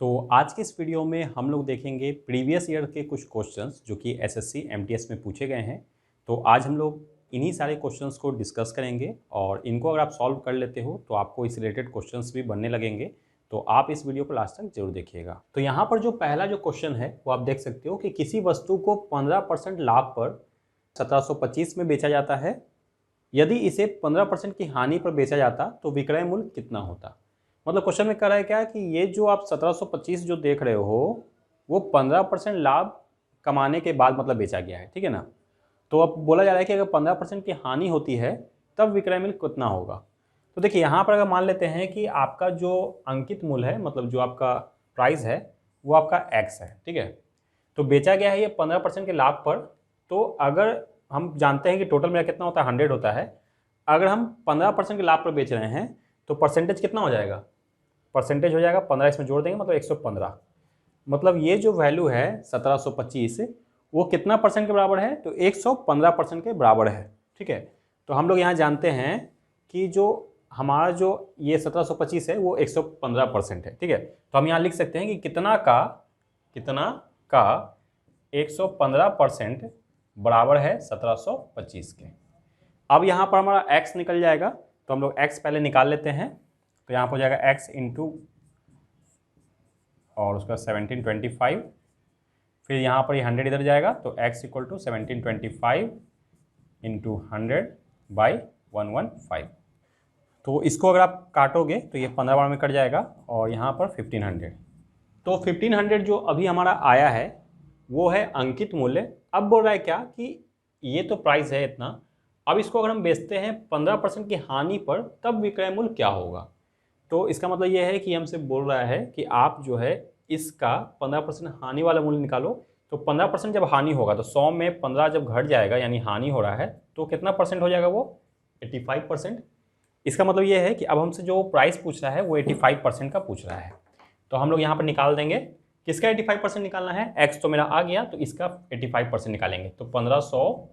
तो आज के इस वीडियो में हम लोग देखेंगे प्रीवियस ईयर के कुछ क्वेश्चंस जो कि एसएससी एमटीएस में पूछे गए हैं। तो आज हम लोग इन्हीं सारे क्वेश्चंस को डिस्कस करेंगे और इनको अगर आप सॉल्व कर लेते हो तो आपको इस रिलेटेड क्वेश्चंस भी बनने लगेंगे। तो आप इस वीडियो को लास्ट तक जरूर देखिएगा। तो यहाँ पर जो पहला जो क्वेश्चन है वो आप देख सकते हो कि किसी वस्तु को 15% लाभ पर 1725 में बेचा जाता है। यदि इसे 15% की हानि पर बेचा जाता तो विक्रय मूल्य कितना होता। मतलब क्वेश्चन में कह रहा है क्या कि ये जो आप 1725 जो देख रहे हो वो 15% लाभ कमाने के बाद मतलब बेचा गया है, ठीक है ना। तो अब बोला जा रहा है कि अगर 15% की हानि होती है तब विक्रय मूल्य कितना होगा। तो देखिए यहाँ पर अगर मान लेते हैं कि आपका जो अंकित मूल्य है, मतलब जो आपका प्राइस है वो आपका एक्स है, ठीक है। तो बेचा गया है ये 15% के लाभ पर। तो अगर हम जानते हैं कि टोटल मेरा कितना होता है, 100 होता है। अगर हम 15% के लाभ पर बेच रहे हैं तो परसेंटेज कितना हो जाएगा, परसेंटेज हो जाएगा 15, इसमें जोड़ देंगे मतलब 115। मतलब ये जो वैल्यू है 1725 वो कितना परसेंट के बराबर है, तो 115% के बराबर है, ठीक है। तो हम लोग यहाँ जानते हैं कि जो हमारा जो ये 1725 है वो 115% है, ठीक है। तो हम यहाँ लिख सकते हैं कि कितना का 115% बराबर है 1725 के। अब यहाँ पर हमारा x निकल जाएगा, तो हम लोग x पहले निकाल लेते हैं। तो यहाँ पर हो जाएगा x इंटू और उसका 1725, फिर यहाँ पर ये 100 इधर जाएगा तो x इक्वल टू 1725 इंटू 100/115। तो इसको अगर आप काटोगे तो ये 15 बार में कट जाएगा और यहाँ पर 1500। तो 1500 जो अभी हमारा आया है वो है अंकित मूल्य। अब बोल रहा है क्या कि ये तो प्राइस है इतना, अब इसको अगर हम बेचते हैं 15% की हानि पर तब विक्रय मूल्य क्या होगा। तो इसका मतलब ये है कि हमसे बोल रहा है कि आप जो है इसका 15% हानि वाला मूल्य निकालो। तो 15% जब हानि होगा तो 100 में 15 जब घट जाएगा यानी हानि हो रहा है तो कितना परसेंट हो जाएगा, वो 85%। इसका मतलब ये है कि अब हमसे जो प्राइस पूछ रहा है वो 85% का पूछ रहा है। तो हम लोग यहाँ पर निकाल देंगे किसका 85% निकालना है, एक्स तो मेरा आ गया तो इसका 85% निकालेंगे। तो 1500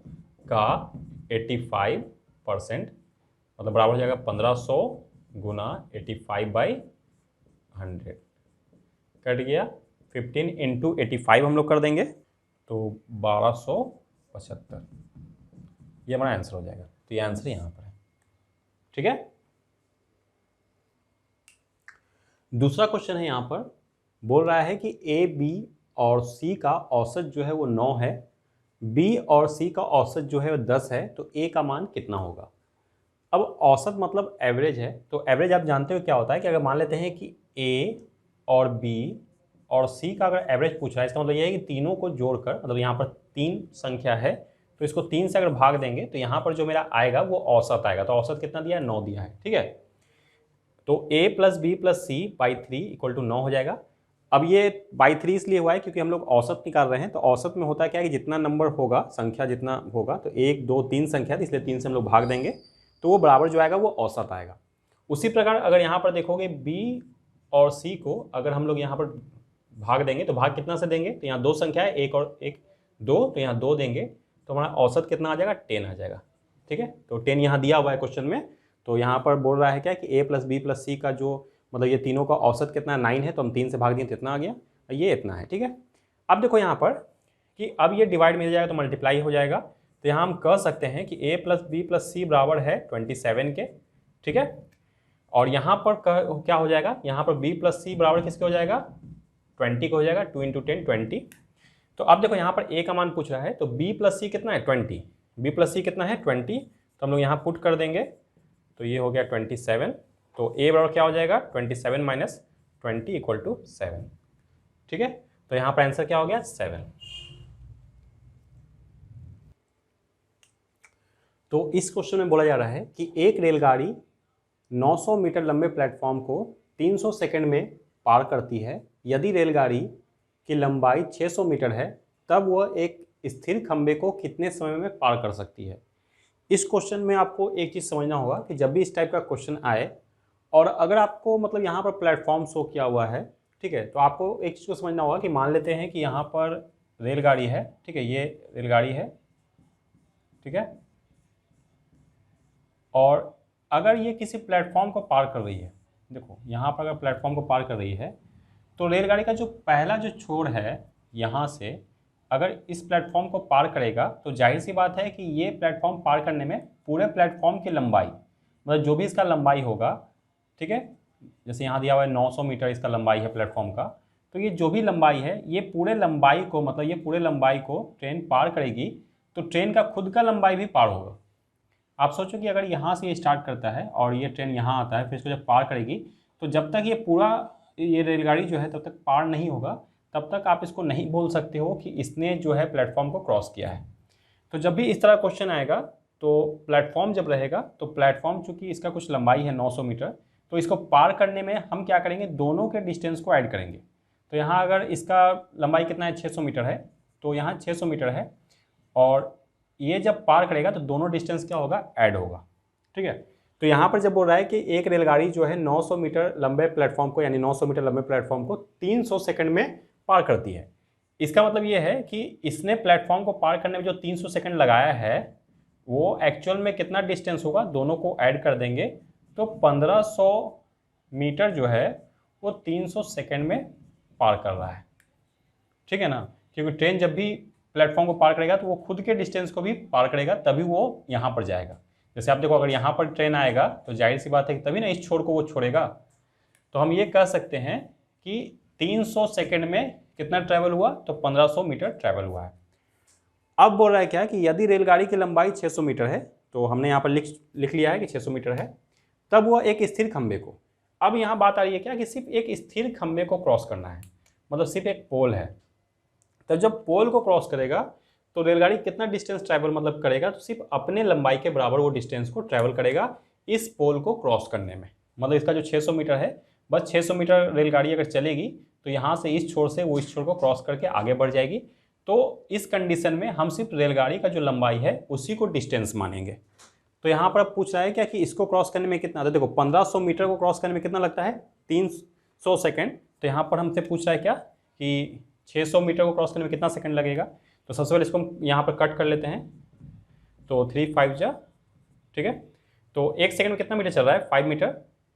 का 85% मतलब बराबर हो जाएगा 1500 गुना 85/100, कट गया। 15 इंटू 85 हम लोग कर देंगे तो 1275, ये हमारा आंसर हो जाएगा। तो ये आंसर यहाँ पर है, ठीक है। दूसरा क्वेश्चन है, यहाँ पर बोल रहा है कि ए, बी और सी का औसत जो है वो 9 है, बी और सी का औसत जो है वो 10 है, तो ए का मान कितना होगा। अब औसत मतलब एवरेज है, तो एवरेज आप जानते हो क्या होता है कि अगर मान लेते हैं कि ए और बी और सी का अगर एवरेज पूछ रहा है इसका मतलब ये है कि तीनों को जोड़कर, मतलब यहाँ पर 3 संख्या है तो इसको 3 से अगर भाग देंगे तो यहाँ पर जो मेरा आएगा वो औसत आएगा। तो औसत कितना दिया है, 9 दिया है, ठीक है। तो a plus B plus C by 3 equal to 9 हो जाएगा। अब ये बाई 3 इसलिए हुआ है क्योंकि हम लोग औसत निकाल रहे हैं। तो औसत में होता क्या है कि जितना नंबर होगा, संख्या जितना होगा, तो 1 2 3 संख्या थी इसलिए 3 से हम लोग भाग देंगे तो वो बराबर जो आएगा वो औसत आएगा। उसी प्रकार अगर यहाँ पर देखोगे b और c को अगर हम लोग यहाँ पर भाग देंगे तो भाग कितना से देंगे, तो यहाँ 2 संख्या है, 1 और 1 2, तो यहाँ 2 देंगे तो हमारा औसत कितना आ जाएगा, 10 आ जाएगा, ठीक है। तो 10 यहाँ दिया हुआ है क्वेश्चन में। तो यहाँ पर बोल रहा है क्या कि a प्लस बी प्लस सी का जो मतलब ये तीनों का औसत कितना 9 है, तो हम 3 से भाग दिए तो इतना आ गया, ये इतना है, ठीक है। अब देखो यहाँ पर कि अब ये डिवाइड मिल जाएगा तो मल्टीप्लाई हो जाएगा। तो यहाँ हम कह सकते हैं कि a प्लस बी प्लस सी बराबर है 27 के, ठीक है। और यहाँ पर क्या हो जाएगा, यहाँ पर b प्लस सी बराबर किसके हो जाएगा, 20 का हो जाएगा। 2 इंटू 10 20। तो अब देखो यहाँ पर a का मान पूछ रहा है तो b प्लस सी कितना है 20, b प्लस सी कितना है 20। तो हम लोग यहाँ पुट कर देंगे तो ये हो गया 27। तो a बराबर क्या हो जाएगा, 27 माइनस 20 इक्वल टू 7, ठीक है। तो यहाँ पर आंसर क्या हो गया, 7। तो इस क्वेश्चन में बोला जा रहा है कि एक रेलगाड़ी 900 मीटर लंबे प्लेटफॉर्म को 300 सेकंड में पार करती है। यदि रेलगाड़ी की लंबाई 600 मीटर है तब वह एक स्थिर खंबे को कितने समय में पार कर सकती है। इस क्वेश्चन में आपको एक चीज़ समझना होगा कि जब भी इस टाइप का क्वेश्चन आए और अगर आपको मतलब यहाँ पर प्लेटफॉर्म शो किया हुआ है, ठीक है, तो आपको एक चीज़ को समझना होगा कि मान लेते हैं कि यहाँ पर रेलगाड़ी है, ठीक है, ये रेलगाड़ी है, ठीक है। और अगर ये किसी प्लेटफॉर्म को पार कर रही है, देखो यहाँ पर अगर प्लेटफॉर्म को पार कर रही है तो रेलगाड़ी का जो पहला जो छोर है यहाँ से अगर इस प्लेटफॉर्म को पार करेगा तो जाहिर सी बात है कि ये प्लेटफॉर्म पार करने में पूरे प्लेटफॉर्म की लंबाई, मतलब जो भी इसका लंबाई होगा, ठीक है, जैसे यहाँ दिया हुआ है 900 मीटर इसका लंबाई है प्लेटफॉर्म का, तो ये जो भी लंबाई है ये पूरे लंबाई को, मतलब ये पूरे लंबाई को ट्रेन पार करेगी तो ट्रेन का खुद का लंबाई भी पार होगा। आप सोचो कि अगर यहाँ से ये स्टार्ट करता है और ये ट्रेन यहाँ आता है, फिर इसको जब पार करेगी तो जब तक ये पूरा ये रेलगाड़ी जो है तब तक पार नहीं होगा, तब तक आप इसको नहीं बोल सकते हो कि इसने जो है प्लेटफॉर्म को क्रॉस किया है। तो जब भी इस तरह क्वेश्चन आएगा तो प्लेटफॉर्म जब रहेगा तो प्लेटफॉर्म चूँकि इसका कुछ लंबाई है 900 मीटर, तो इसको पार करने में हम क्या करेंगे, दोनों के डिस्टेंस को ऐड करेंगे। तो यहाँ अगर इसका लंबाई कितना है 600 मीटर है, तो यहाँ 600 मीटर है और ये जब पार करेगा तो दोनों डिस्टेंस क्या होगा, ऐड होगा। ठीक है, तो यहाँ पर जब बोल रहा है कि एक रेलगाड़ी जो है 900 मीटर लंबे प्लेटफॉर्म को, यानी 900 मीटर लंबे प्लेटफॉर्म को 300 सेकंड में पार करती है, इसका मतलब ये है कि इसने प्लेटफॉर्म को पार करने में जो 300 सेकंड लगाया है वो एक्चुअल में कितना डिस्टेंस होगा, दोनों को ऐड कर देंगे तो 1500 मीटर जो है वो 300 सेकंड में पार कर रहा है। ठीक है ना, क्योंकि ट्रेन जब भी प्लेटफॉर्म को पार करेगा तो वो खुद के डिस्टेंस को भी पार करेगा, तभी वो यहाँ पर जाएगा। जैसे आप देखो अगर यहाँ पर ट्रेन आएगा तो जाहिर सी बात है कि तभी ना इस छोर को वो छोड़ेगा। तो हम ये कह सकते हैं कि 300 सेकंड में कितना ट्रैवल हुआ, तो 1500 मीटर ट्रैवल हुआ है। अब बोल रहा है क्या कि यदि रेलगाड़ी की लंबाई 600 मीटर है, तो हमने यहाँ पर लिख लिया है कि 600 मीटर है, तब वह एक स्थिर खंबे को, अब यहाँ बात आ रही है क्या कि सिर्फ एक स्थिर खंबे को क्रॉस करना है, मतलब सिर्फ एक पोल है। तो जब पोल को क्रॉस करेगा तो रेलगाड़ी कितना डिस्टेंस ट्रैवल मतलब करेगा, तो सिर्फ अपने लंबाई के बराबर वो डिस्टेंस को ट्रैवल करेगा इस पोल को क्रॉस करने में। मतलब इसका जो 600 मीटर है, बस 600 मीटर रेलगाड़ी अगर चलेगी तो यहाँ से इस छोर से वो इस छोर को क्रॉस करके आगे बढ़ जाएगी। तो इस कंडीशन में हम सिर्फ रेलगाड़ी का जो लंबाई है उसी को डिस्टेंस मानेंगे। तो यहाँ पर अब पूछ रहा है क्या कि इसको क्रॉस करने में कितना, तो देखो 1500 मीटर को क्रॉस करने में कितना लगता है, 300 सेकेंड। तो यहाँ पर हमसे पूछ रहा है क्या कि 600 मीटर को क्रॉस करने में कितना सेकंड लगेगा। तो सबसे पहले इसको हम यहाँ पर कट कर लेते हैं, तो 3 5 जा, ठीक है। तो 1 सेकंड में कितना मीटर चल रहा है, 5 मीटर।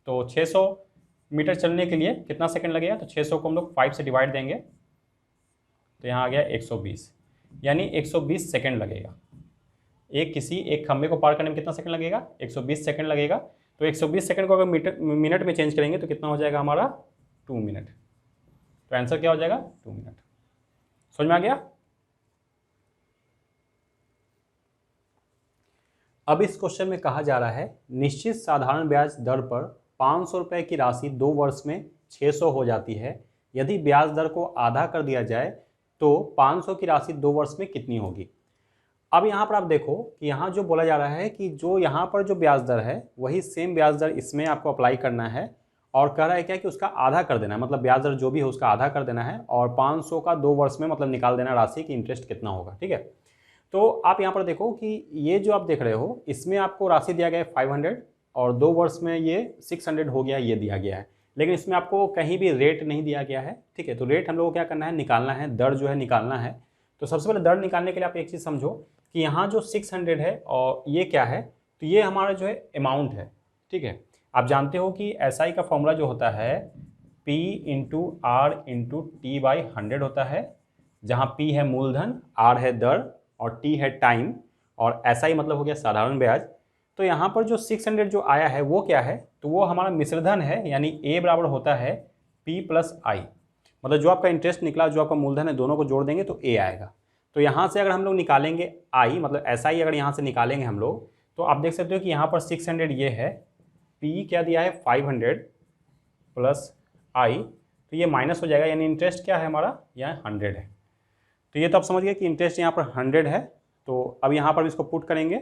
तो 600 मीटर चलने के लिए कितना सेकंड लगेगा, तो 600 को हम लोग 5 से डिवाइड देंगे, तो यहाँ आ गया 120, यानी 120 सेकंड लगेगा। एक खंबे को पार करने में कितना सेकंड लगेगा, 120 सेकंड लगेगा। तो 120 सेकंड को अगर मिनट में चेंज करेंगे तो कितना हो जाएगा हमारा, 2 मिनट। तो आंसर क्या हो जाएगा, 2 मिनट। समझ में आ गया। अब इस क्वेश्चन में कहा जा रहा है निश्चित साधारण ब्याज दर पर 500 रुपये की राशि 2 वर्ष में 600 हो जाती है। यदि ब्याज दर को आधा कर दिया जाए तो 500 की राशि 2 वर्ष में कितनी होगी। अब यहाँ पर आप देखो कि यहाँ जो बोला जा रहा है कि जो यहाँ पर जो ब्याज दर है वही सेम ब्याज दर इसमें आपको अप्लाई करना है, और कह रहा है क्या कि उसका आधा कर देना है, मतलब ब्याज दर जो भी है उसका आधा कर देना है, और 500 का 2 वर्ष में मतलब निकाल देना राशि की इंटरेस्ट कितना होगा। ठीक है, तो आप यहाँ पर देखो कि ये जो आप देख रहे हो इसमें आपको राशि दिया गया है 500 और 2 वर्ष में ये 600 हो गया, ये दिया गया है, लेकिन इसमें आपको कहीं भी रेट नहीं दिया गया है। ठीक है, तो रेट हम लोग को क्या करना है, निकालना है, दर जो है निकालना है। तो सबसे पहले दर निकालने के लिए आप एक चीज़ समझो कि यहाँ जो 600 है और ये क्या है, तो ये हमारा जो है अमाउंट है। ठीक है, आप जानते हो कि SI का फॉर्मूला जो होता है P into R into T by 100 होता है, जहाँ P है मूलधन, R है दर और T है टाइम, और SI मतलब हो गया साधारण ब्याज। तो यहाँ पर जो 600 जो आया है वो क्या है, तो वो हमारा मिश्रधन है, यानी A बराबर होता है P प्लस आई, मतलब जो आपका इंटरेस्ट निकला, जो आपका मूलधन है, दोनों को जोड़ देंगे तो A आएगा। तो यहाँ से अगर हम लोग निकालेंगे I, मतलब SI अगर यहाँ से निकालेंगे हम लोग, तो आप देख सकते हो कि यहाँ पर 600 ये है, P क्या दिया है 500 प्लस I, तो ये माइनस हो जाएगा, यानी इंटरेस्ट क्या है हमारा, यहाँ 100 है। तो ये तो आप समझ गए कि इंटरेस्ट यहाँ पर 100 है। तो अब यहाँ पर इसको पुट करेंगे,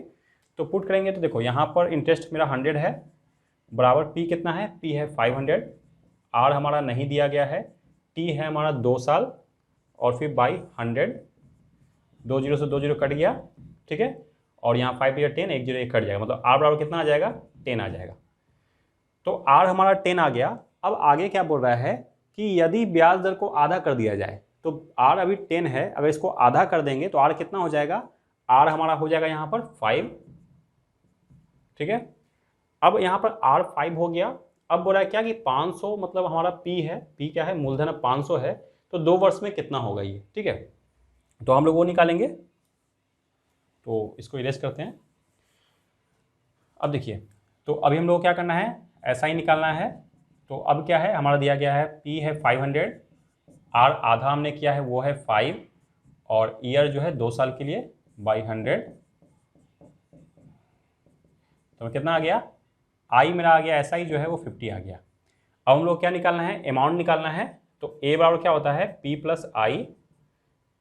तो पुट करेंगे तो देखो यहाँ पर इंटरेस्ट मेरा 100 है, बराबर P कितना है, P है 500, R हमारा नहीं दिया गया है, T है हमारा 2 साल, और फिर बाई 100, 2 0 से 2 0 कट गया। ठीक है, और यहाँ 5 या 10, 1 0 1 कट जाएगा, मतलब R बराबर कितना आ जाएगा, 10 आ जाएगा। तो R हमारा 10 आ गया। अब आगे क्या बोल रहा है कि यदि ब्याज दर को आधा कर दिया जाए, तो R अभी 10 है, अगर इसको आधा कर देंगे तो R कितना हो जाएगा, R हमारा हो जाएगा यहाँ पर 5। ठीक है, अब यहाँ पर R 5 हो गया अब बोल रहा है क्या कि 500 मतलब हमारा पी है, पी क्या है, मूलधन 500 है, तो 2 वर्ष में कितना होगा ये, ठीक है। तो हम लोग वो निकालेंगे, तो इसको इरेज करते हैं। अब देखिए, तो अभी हम लोग को क्या करना है, ऐसा ही निकालना है। तो अब क्या है, हमारा दिया गया है पी है 500, आर आधा हमने किया है वो है 5, और ईयर जो है 2 साल के लिए बाई 100, तो कितना आ गया, आई मेरा आ गया ऐसा ही जो है वो 50 आ गया। अब हम लोग क्या निकालना है, अमाउंट निकालना है। तो ए बराबर क्या होता है, पी प्लस आई।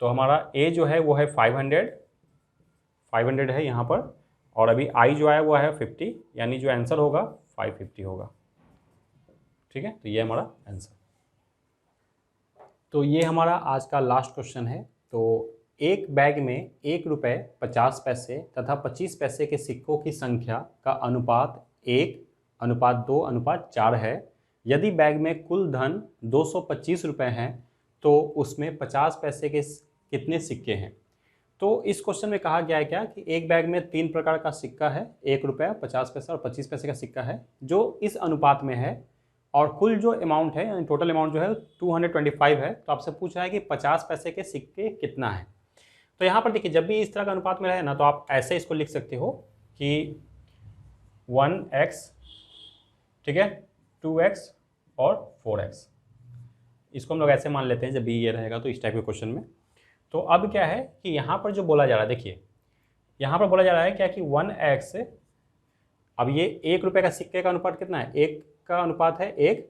तो हमारा ए जो है वो है 500 है यहाँ पर, और अभी आई जो है वो है 50, यानी जो आंसर होगा 550 होगा, ठीक है। तो ये हमारा आंसर। तो ये हमारा आज का लास्ट क्वेश्चन है। तो एक बैग में 1 रुपये 50 पैसे तथा 25 पैसे के सिक्कों की संख्या का अनुपात 1:2:4 है। यदि बैग में कुल धन 225 रुपये हैं तो उसमें 50 पैसे के कितने सिक्के हैं। तो इस क्वेश्चन में कहा गया है क्या कि एक बैग में 3 प्रकार का सिक्का है, 1 रुपया 50 पैसा और 25 पैसे का सिक्का है, जो इस अनुपात में है, और कुल जो अमाउंट है यानी टोटल अमाउंट जो है 225 है। तो आपसे पूछ रहा है कि 50 पैसे के सिक्के कितना है। तो यहाँ पर देखिए, जब भी इस तरह का अनुपात में रहे ना, तो आप ऐसे इसको लिख सकते हो कि 1x, ठीक है, 2x और 4x। इसको हम लोग ऐसे मान लेते हैं जब भी ये रहेगा तो इस टाइप के क्वेश्चन में। तो अब क्या है कि यहाँ पर जो बोला जा रहा है, देखिए यहाँ पर बोला जा रहा है क्या कि 1x, अब ये 1 रुपये का सिक्के का अनुपात कितना है, 1 का अनुपात है 1,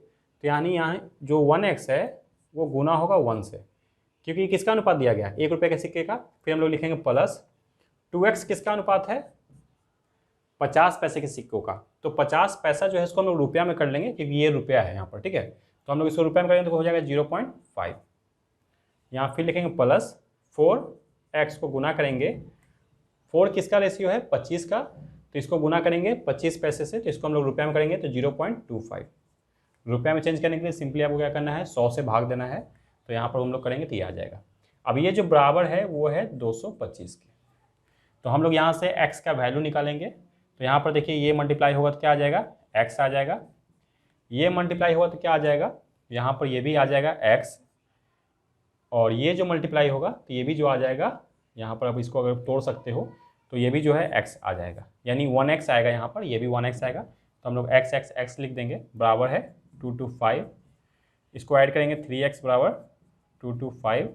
तो यानी यहाँ जो 1x है वो गुना होगा 1 से, क्योंकि किसका अनुपात दिया गया, 1 रुपये के सिक्के का। फिर हम लोग लिखेंगे प्लस 2x किसका अनुपात है, 50 पैसे के सिक्कों का। तो 50 पैसा जो है इसको हम लोग रुपया में कर लेंगे, क्योंकि ये रुपया है यहाँ पर, ठीक है। तो हम लोग इसको रुपया में करेंगे तो हो जाएगा 0.5। यहाँ फिर लिखेंगे प्लस 4x को गुना करेंगे, 4 किसका रेशियो है, 25 का, तो इसको गुना करेंगे 25 पैसे से, तो इसको हम लोग रुपये में करेंगे तो 0.25। रुपये में चेंज करने के लिए सिंपली आपको क्या करना है, 100 से भाग देना है। तो यहाँ पर हम लोग करेंगे तो ये आ जाएगा। अब ये जो बराबर है वो है 225 के। तो हम लोग यहाँ से x का वैल्यू निकालेंगे। तो यहाँ पर देखिए ये मल्टीप्लाई होगा तो क्या आ जाएगा, x आ जाएगा। ये मल्टीप्लाई होगा तो क्या आ जाएगा, यहाँ पर ये भी आ जाएगा x, और ये जो मल्टीप्लाई होगा तो ये भी जो आ जाएगा, यहाँ पर अब इसको अगर तोड़ सकते हो तो ये भी जो है x आ जाएगा, यानी 1x आएगा यहाँ पर, ये भी 1x आएगा। तो हम लोग x लिख देंगे, बराबर है 225। इसको ऐड करेंगे 3x बराबर 225,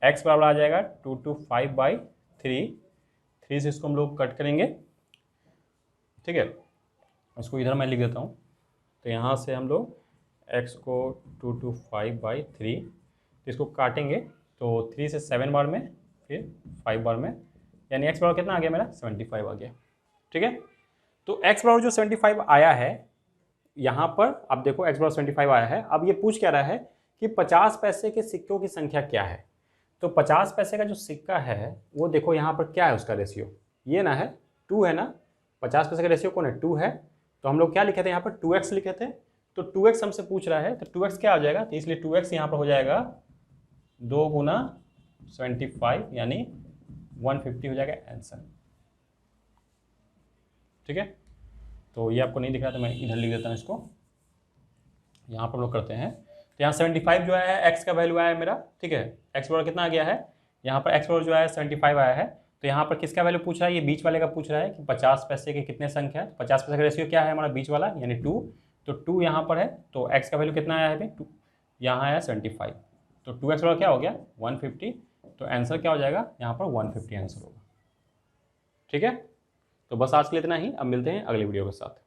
x बराबर आ जाएगा 225/3। 3 से इसको हम लोग कट करेंगे, ठीक है। इसको इधर मैं लिख देता हूँ। तो यहाँ से हम लोग x को 225/3, तो इसको काटेंगे तो 3 से 7 बार में, फिर 5 बार में, यानी x बराबर कितना आ गया मेरा, 75 आ गया, ठीक है। तो x बराबर जो 75 आया है यहाँ पर, अब देखो x बराबर 75 आया है। अब ये पूछ क्या रहा है कि 50 पैसे के सिक्कों की संख्या क्या है। तो 50 पैसे का जो सिक्का है वो देखो यहाँ पर क्या है, उसका रेशियो ये ना है 2 है ना, 50 पैसे का रेशियो कौन है, 2 है। तो हम लोग क्या लिखे थे यहाँ पर, 2x लिखे थे। तो 2x हमसे पूछ रहा है, तो 2x क्या हो जाएगा, तो इसलिए 2x यहाँ पर हो जाएगा 2 गुना 75, यानी 150 हो जाएगा आंसर, ठीक है। तो ये आपको नहीं दिख रहा तो मैं इधर लिख देता हूँ इसको। यहाँ पर हम लोग करते हैं, तो यहाँ 75 जो है x का वैल्यू आया है मेरा, ठीक है। x बराबर कितना आ गया है, यहाँ पर x बराबर जो है 75 आया है। तो यहाँ पर किसका वैल्यू पूछ रहा है, ये बीच वाले का पूछ रहा है कि 50 पैसे के कितने संख्या है। 50 पैसे का रेशियो क्या है हमारा, बीच वाला, यानी 2। तो 2 यहाँ पर है, तो x का वैल्यू कितना आया है, 2 यहाँ आया 75। तो 2x बराबर क्या हो गया, 150। तो आंसर क्या हो जाएगा, यहाँ पर 150 आंसर होगा, ठीक है। तो बस आज के लिए इतना ही, अब मिलते हैं अगले वीडियो के साथ।